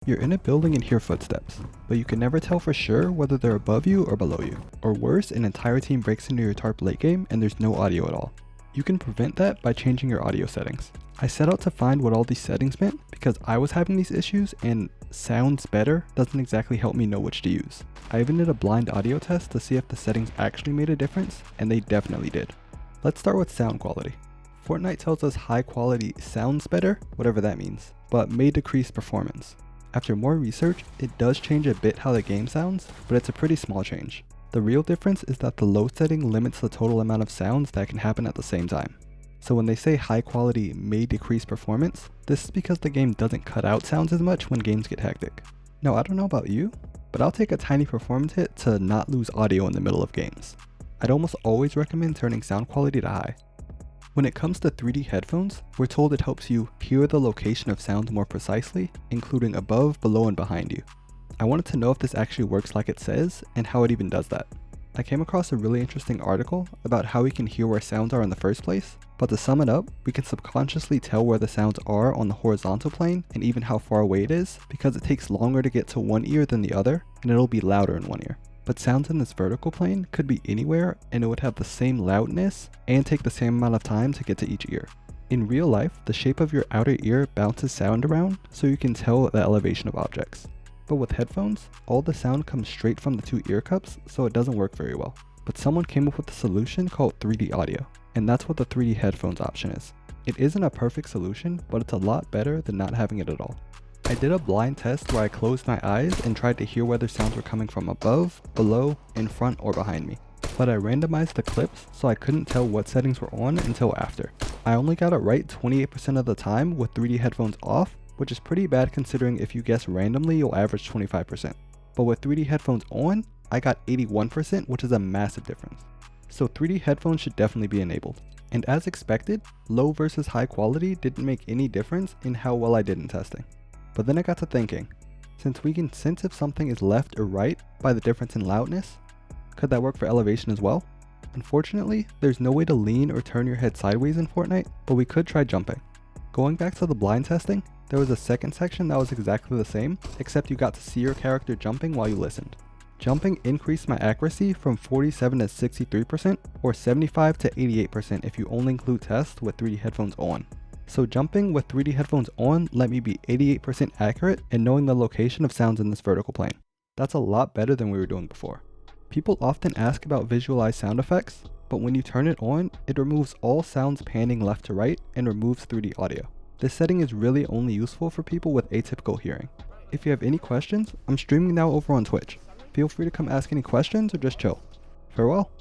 You're in a building and hear footsteps, but you can never tell for sure whether they're above you or below you. Or worse, an entire team breaks into your tarp late game and there's no audio at all. You can prevent that by changing your audio settings. I set out to find what all these settings meant because I was having these issues and sounds better doesn't exactly help me know which to use. I even did a blind audio test to see if the settings actually made a difference, and they definitely did. Let's start with sound quality. Fortnite tells us high quality sounds better, whatever that means, but may decrease performance. After more research, it does change a bit how the game sounds, but it's a pretty small change. The real difference is that the low setting limits the total amount of sounds that can happen at the same time. So when they say high quality may decrease performance, this is because the game doesn't cut out sounds as much when games get hectic. Now I don't know about you, but I'll take a tiny performance hit to not lose audio in the middle of games. I'd almost always recommend turning sound quality to high. When it comes to 3D headphones, we're told it helps you hear the location of sounds more precisely, including above, below, and behind you. I wanted to know if this actually works like it says, and how it even does that. I came across a really interesting article about how we can hear where sounds are in the first place, but to sum it up, we can subconsciously tell where the sounds are on the horizontal plane and even how far away it is because it takes longer to get to one ear than the other, and it'll be louder in one ear. But sounds in this vertical plane could be anywhere and it would have the same loudness and take the same amount of time to get to each ear. In real life, the shape of your outer ear bounces sound around so you can tell the elevation of objects. But with headphones, all the sound comes straight from the two ear cups, so it doesn't work very well. But someone came up with a solution called 3D audio, and that's what the 3D headphones option is. It isn't a perfect solution, but it's a lot better than not having it at all. I did a blind test where I closed my eyes and tried to hear whether sounds were coming from above, below, in front, or behind me. But I randomized the clips so I couldn't tell what settings were on until after. I only got it right 28% of the time with 3D headphones off, which is pretty bad considering if you guess randomly you'll average 25%. But with 3D headphones on, I got 81%, which is a massive difference. So 3D headphones should definitely be enabled. And as expected, low versus high quality didn't make any difference in how well I did in testing. But then I got to thinking, since we can sense if something is left or right by the difference in loudness, could that work for elevation as well? Unfortunately, there's no way to lean or turn your head sideways in Fortnite, but we could try jumping. Going back to the blind testing, there was a second section that was exactly the same, except you got to see your character jumping while you listened. Jumping increased my accuracy from 47 to 63%, or 75 to 88% if you only include tests with 3D headphones on. So jumping with 3D headphones on let me be 88% accurate in knowing the location of sounds in this vertical plane. That's a lot better than we were doing before. People often ask about visualized sound effects, but when you turn it on, it removes all sounds panning left to right and removes 3D audio. This setting is really only useful for people with atypical hearing. If you have any questions, I'm streaming now over on Twitch. Feel free to come ask any questions or just chill. Farewell.